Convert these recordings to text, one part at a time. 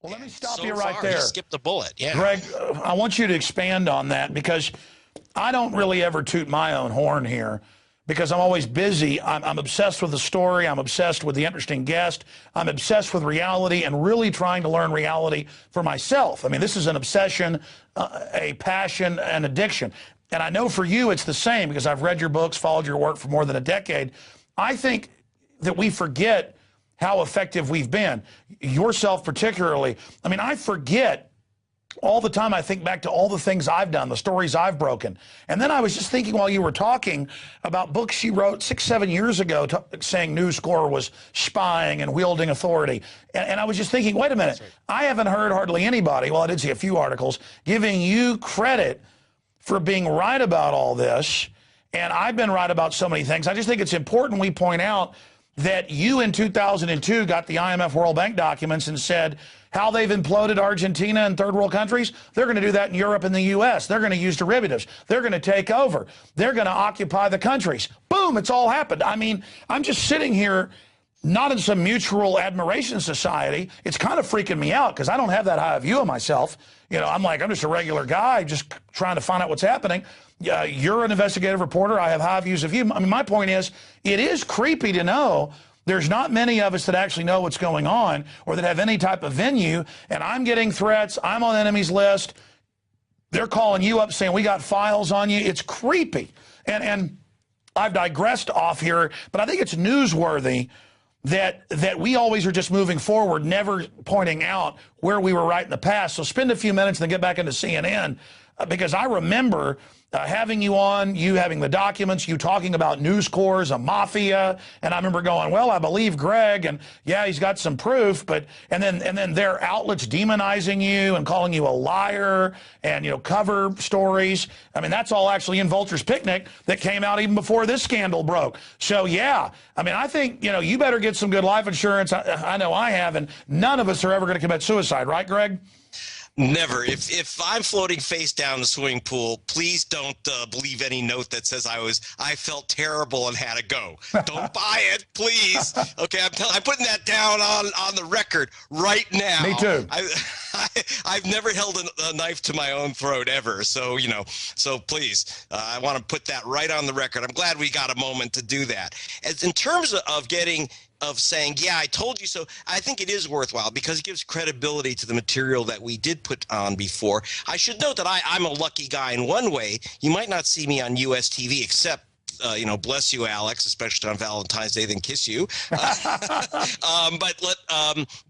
Well, let me stop so you right far, there. He skipped the bullet. Yeah. Greg, I want you to expand on that because I don't really ever toot my own horn here because I'm always busy. I'm obsessed with the story. I'm obsessed with the interesting guest. I'm obsessed with reality and really trying to learn reality for myself. I mean, this is an obsession, a passion, an addiction. And I know for you it's the same because I've read your books, followed your work for more than a decade. I think that we forget how effective we've been, yourself particularly. I mean, I forget all the time. I think back to all the things I've done, the stories I've broken. And then I was just thinking while you were talking about books she wrote 6, 7 years ago saying News Corps was spying and wielding authority. And I was just thinking, wait a minute, right. I haven't heard hardly anybody, well, I did see a few articles, giving you credit for being right about all this. And I've been right about so many things. I just think it's important we point out that you in 2002 got the IMF World Bank documents and said how they've imploded Argentina and third world countries. They're going to do that in Europe and the U.S. They're going to use derivatives. They're going to take over. They're going to occupy the countries. Boom, it's all happened. I mean, I'm just sitting here not in some mutual admiration society. It's kind of freaking me out because I don't have that high a view of myself. You know, I'm just a regular guy just trying to find out what's happening. You're an investigative reporter. I have high views of you. I mean, my point is, it is creepy to know there's not many of us that actually know what's going on or that have any type of venue, and I'm getting threats. I'm on the enemy's list. They're calling you up saying, we got files on you. It's creepy. And I've digressed off here, but I think it's newsworthy that we always are just moving forward, never pointing out where we were right in the past. So spend a few minutes and then get back into CNN, because I remember having you on, you having the documents, you talking about News Corps, a mafia, and I remember going, well, I believe Greg, and yeah, he's got some proof, but and then their outlets demonizing you and calling you a liar, and cover stories. I mean, that's all actually in Vulture's Picnic that came out even before this scandal broke. So yeah, I mean, I think you better get some good life insurance. I know I have, and none of us are ever going to commit suicide, right, Greg? Never. If I'm floating face down the swimming pool, please don't believe any note that says I felt terrible and had to go. Don't buy it, please. Okay, I'm putting that down on the record right now. Me too. I've never held a knife to my own throat ever. So so please, I want to put that right on the record. I'm glad we got a moment to do that. As in terms of saying, yeah, I told you so, I think it is worthwhile because it gives credibility to the material that we did put on before. I should note that I'm a lucky guy in one way. You might not see me on US TV except bless you, Alex, especially on Valentine's Day, then kiss you. But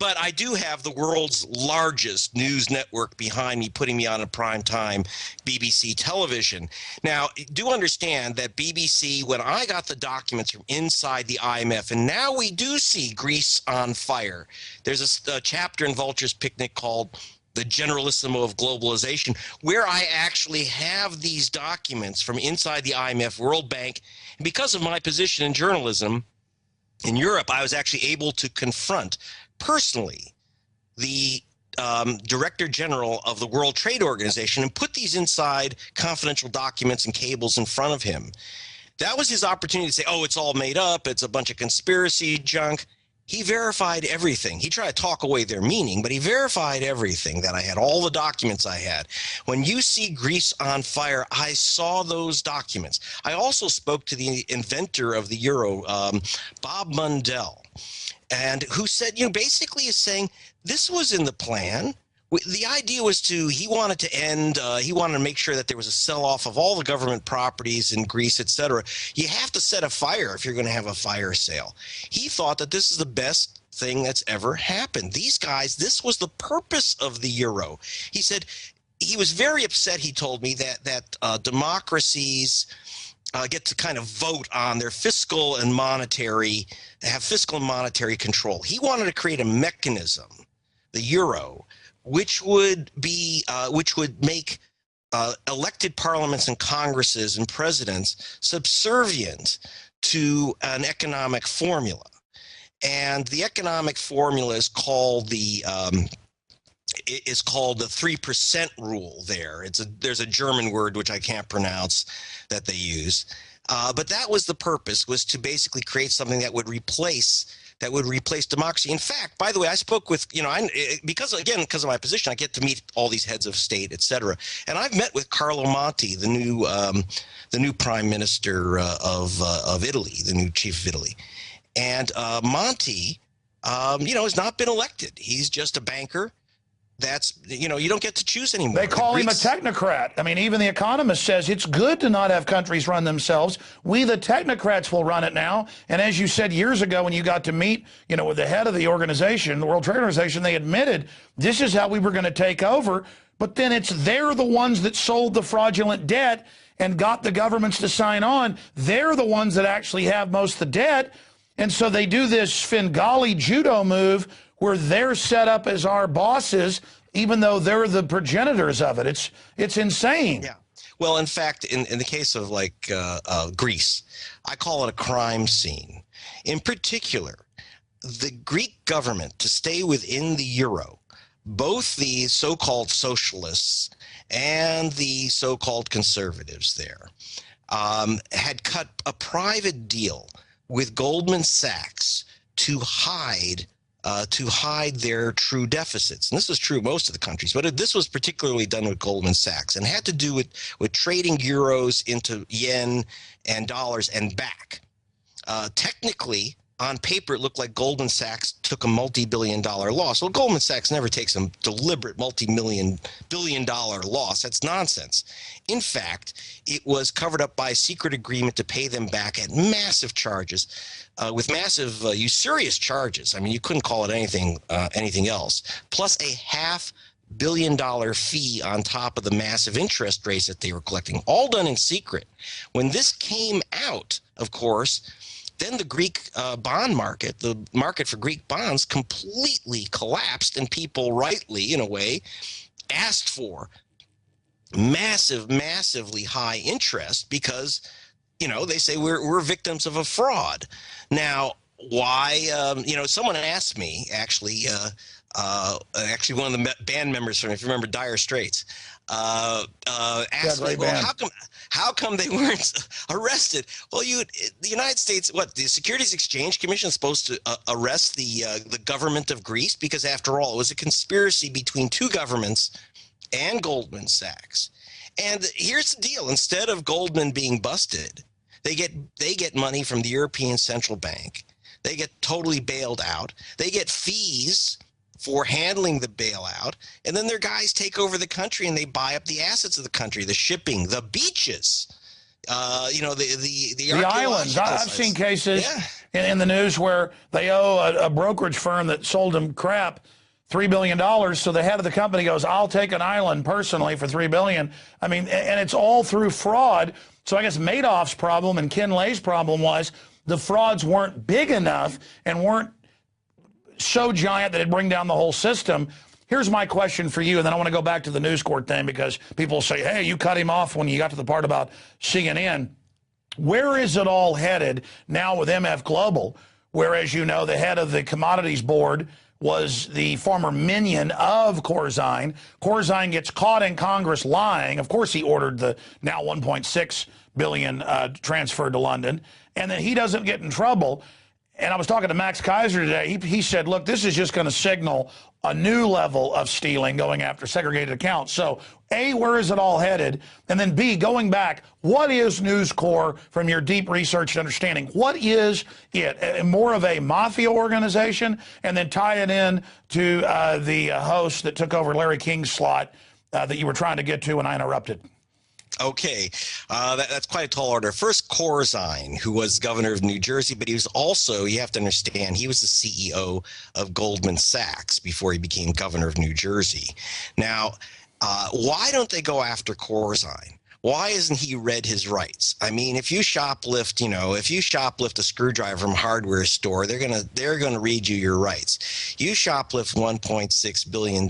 I do have the world's largest news network behind me, putting me on a prime time BBC television. Now, do understand that BBC, when I got the documents from inside the IMF, and now we do see Greece on fire. There's a chapter in Vulture's Picnic called The Generalissimo of Globalization, where I actually have these documents from inside the IMF, World Bank. And because of my position in journalism in Europe, I was actually able to confront personally the Director General of the World Trade Organization and put these inside confidential documents and cables in front of him. That was his opportunity to say, oh, it's all made up, it's a bunch of conspiracy junk. He verified everything. He tried to talk away their meaning, but he verified everything that I had, all the documents I had. When you see Greece on fire, I saw those documents. I also spoke to the inventor of the euro, Bob Mundell, and who said, basically is saying this was in the plan. The idea was he wanted to make sure that there was a sell-off of all the government properties in Greece, et cetera. You have to set a fire if you're going to have a fire sale. He thought that this is the best thing that's ever happened. These guys, this was the purpose of the euro. He said he was very upset, he told me, that democracies get to kind of vote on their fiscal and monetary control. He wanted to create a mechanism, the euro, which would make elected parliaments and congresses and presidents subservient to an economic formula. And the economic formula is called the 3% rule there. There's a German word which I can't pronounce that they use. But that was the purpose, was to basically create something that would replace that would replace democracy. In fact, by the way, I spoke with, because of my position, I get to meet all these heads of state, et cetera. And I've met with Carlo Monti, the new prime minister of Italy, the new chief of Italy. And Monti, has not been elected. He's just a banker. That's, you don't get to choose anymore. They call him a technocrat. I mean, even The Economist says it's good to not have countries run themselves. We, the technocrats, will run it now. And as you said years ago when you got to meet, with the head of the organization, the World Trade Organization, they admitted this is how we were going to take over. But then they're the ones that sold the fraudulent debt and got the governments to sign on. They're the ones that actually have most of the debt. And so they do this Svengali judo move where they're set up as our bosses, even though they're the progenitors of it. It's insane. Yeah. Well, in fact, in the case of Greece, I call it a crime scene. In particular, the Greek government, to stay within the euro, both the so-called socialists and the so-called conservatives there had cut a private deal with Goldman Sachs to hide their true deficits. And this was true of most of the countries, but this was particularly done with Goldman Sachs and had to do with trading euros into yen and dollars and back. Technically, on paper, it looked like Goldman Sachs took a multi-billion-dollar loss. Well, Goldman Sachs never takes a deliberate multi-billion-dollar loss. That's nonsense. In fact, it was covered up by a secret agreement to pay them back at massive charges, with massive usurious charges. I mean, you couldn't call it anything else, plus a $500 million fee on top of the massive interest rates that they were collecting, all done in secret. When this came out, of course, then the Greek bond market, the market for Greek bonds, completely collapsed, and people rightly, in a way, asked for massively high interest because, they say we're victims of a fraud. Now, why? Someone asked me, actually one of the band members from, if you remember, Dire Straits, asked me, well, how come they weren't arrested? Well, the United States, the Securities Exchange Commission is supposed to arrest the government of Greece because, after all, it was a conspiracy between two governments and Goldman Sachs. And here's the deal: instead of Goldman being busted, they get money from the European Central Bank. They get totally bailed out. They get fees for handling the bailout, and then their guys take over the country and they buy up the assets of the country, the shipping, the beaches, the islands. I've seen cases in the news where they owe a brokerage firm that sold them crap $3 billion. So the head of the company goes, I'll take an island personally for $3 billion. I mean, and it's all through fraud. So I guess Madoff's problem and Ken Lay's problem was the frauds weren't big enough and weren't so giant that it'd bring down the whole system. Here's my question for you, and then I want to go back to the News Corp thing because people say, hey, you cut him off when you got to the part about CNN. Where is it all headed now with MF Global, where, as you know, the head of the commodities board was the former minion of Corzine. Corzine gets caught in Congress lying. Of course, he ordered the now $1.6 billion transferred to London, and then he doesn't get in trouble. And I was talking to Max Kaiser today. He said, look, this is just going to signal a new level of stealing going after segregated accounts. So, A, where is it all headed? And then, B, going back, what is News Corp from your deep research and understanding? What is it? More of a mafia organization? And then tie it in to the host that took over Larry King's slot that you were trying to get to when I interrupted. Okay, that's quite a tall order. First, Corzine, who was governor of New Jersey, but he was also, you have to understand, he was the CEO of Goldman Sachs before he became governor of New Jersey. Now, why don't they go after Corzine? Why isn't he read his rights? I mean, if you shoplift, if you shoplift a screwdriver from a hardware store, they're gonna read you your rights. You shoplift $1.6 billion,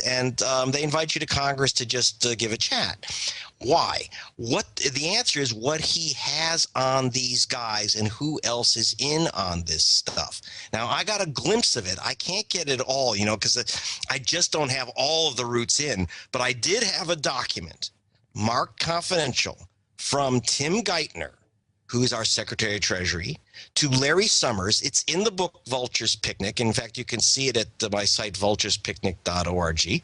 and they invite you to Congress to just give a chat. Why? The answer is what he has on these guys and who else is in on this stuff. Now, I got a glimpse of it. I can't get it all, because I just don't have all of the roots in. But I did have a document, marked confidential, from Tim Geithner, who is our Secretary of Treasury, to Larry Summers. It's in the book Vulture's Picnic. In fact, you can see it at my site, vulturespicnic.org.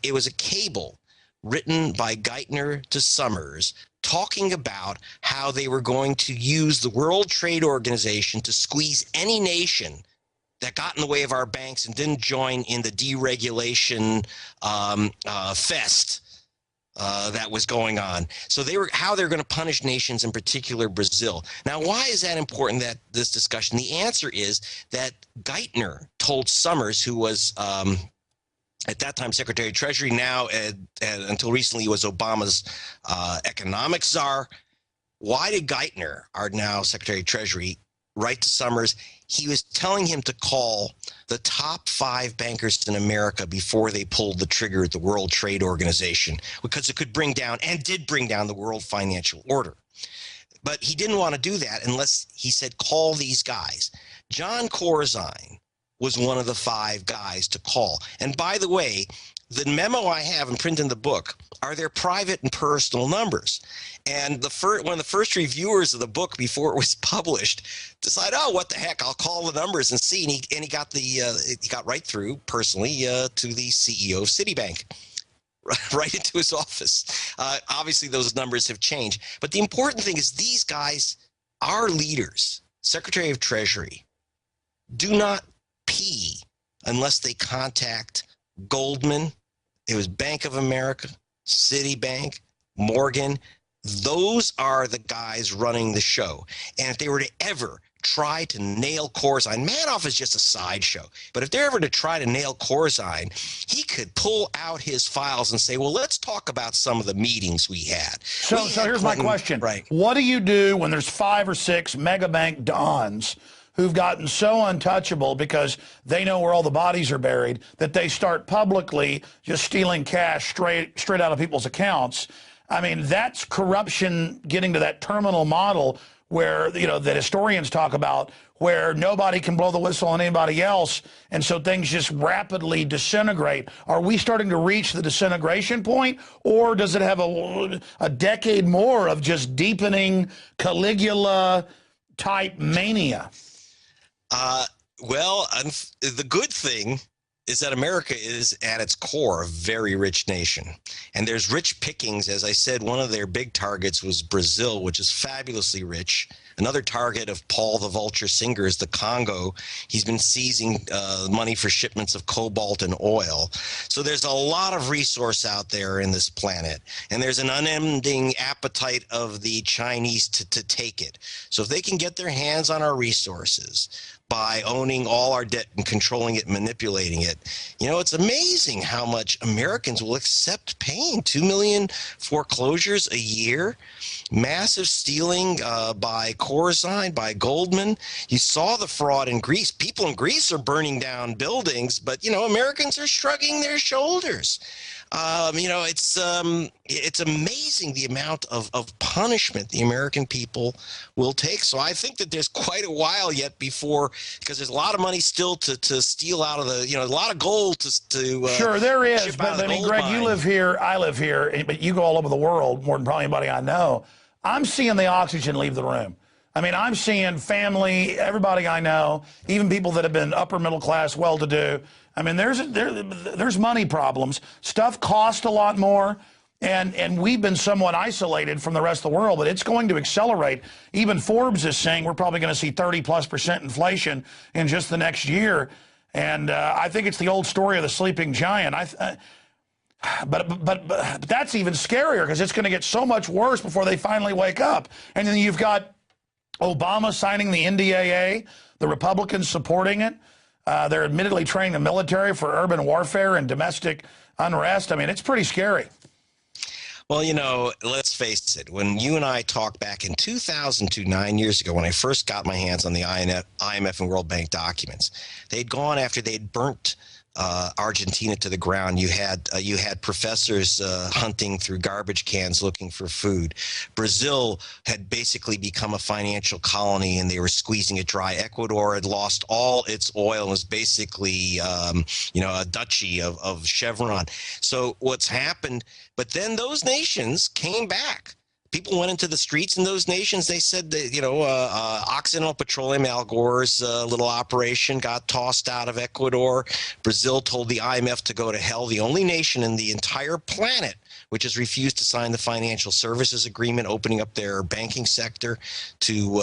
It was a cable written by Geithner to Summers talking about how they were going to use the World Trade Organization to squeeze any nation that got in the way of our banks and didn't join in the deregulation fest that was going on. So how they're going to punish nations, in particular Brazil. Now, why is that important, that this discussion? The answer is that Geithner told Summers, who was at that time Secretary of Treasury, now until recently he was Obama's economic czar. Why did Geithner, our now Secretary of Treasury, write to Summers? He was telling him to call the top 5 bankers in America before they pulled the trigger at the World Trade Organization, because it could bring down, and did bring down, the world financial order. But he didn't want to do that unless he said, call these guys. John Corzine was one of the 5 guys to call. And by the way, the memo I have and print in the book are their private and personal numbers. And one of the first reviewers of the book, before it was published, decided, oh, what the heck, I'll call the numbers and see. And he got he got right through personally to the CEO of Citibank, right into his office. Obviously, those numbers have changed. But the important thing is these guys, our leaders, Secretary of Treasury, do not pee unless they contact Goldman. It was Bank of America, Citibank, Morgan. Those are the guys running the show. And if they were to ever try to nail Corzine, Madoff is just a sideshow. But if they're ever to try to nail Corzine, he could pull out his files and say, well, let's talk about some of the meetings we had. So here's my question. Right. What do you do when there's 5 or 6 mega bank dons who've gotten so untouchable because they know where all the bodies are buried that they start publicly just stealing cash straight out of people's accounts? I mean, that's corruption getting to that terminal model where, you know, that historians talk about, where nobody can blow the whistle on anybody else, and so things just rapidly disintegrate. Are we starting to reach the disintegration point, or does it have a decade more of just deepening Caligula-type mania? Well, the good thing is that America is at its core a very rich nation. And there's rich pickings. As I said, one of their big targets was Brazil, which is fabulously rich. Another target of Paul the Vulture Singer is the Congo. He's been seizing money for shipments of cobalt and oil. So there's a lot of resource out there in this planet. And there's an unending appetite of the Chinese to take it. So if they can get their hands on our resources by owning all our debt and controlling it, manipulating it, you know, it's amazing how much Americans will accept paying. 2 million foreclosures a year, massive stealing by Corzine, by Goldman. You saw the fraud in Greece. People in Greece are burning down buildings, but, you know, Americans are shrugging their shoulders. You know, it's amazing the amount of punishment the American people will take. So I think that there's quite a while yet before, because there's a lot of money still to steal out of the, you know, a lot of gold to sure, there is. But I mean, Greg, you live here, I live here, but you go all over the world more than probably anybody I know. I'm seeing the oxygen leave the room. I mean, I'm seeing family, everybody I know, even people that have been upper middle class, well-to-do. I mean, there's money problems. Stuff costs a lot more, and we've been somewhat isolated from the rest of the world, but it's going to accelerate. Even Forbes is saying we're probably going to see 30+% inflation in just the next year. And I think it's the old story of the sleeping giant. But that's even scarier, because it's going to get so much worse before they finally wake up. And then you've got Obama signing the NDAA, the Republicans supporting it. They're admittedly training the military for urban warfare and domestic unrest. I mean, it's pretty scary. Well, you know, let's face it. When you and I talked back in 2002, 9 years ago, when I first got my hands on the IMF and World Bank documents, they'd gone after they'd burnt Argentina to the ground. You had professors hunting through garbage cans looking for food. Brazil had basically become a financial colony, and they were squeezing it dry. Ecuador had lost all its oil and was basically, you know, a duchy of Chevron. So what's happened? But then those nations came back people went into the streets in those nations. They said that, Occidental Petroleum, Al Gore's little operation, got tossed out of Ecuador. Brazil told the IMF to go to hell. The only nation in the entire planet which has refused to sign the financial services agreement, opening up their banking sector to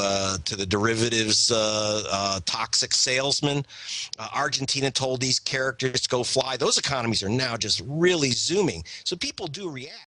the derivatives toxic salesmen. Argentina told these characters to go fly. Those economies are now just really zooming. So people do react.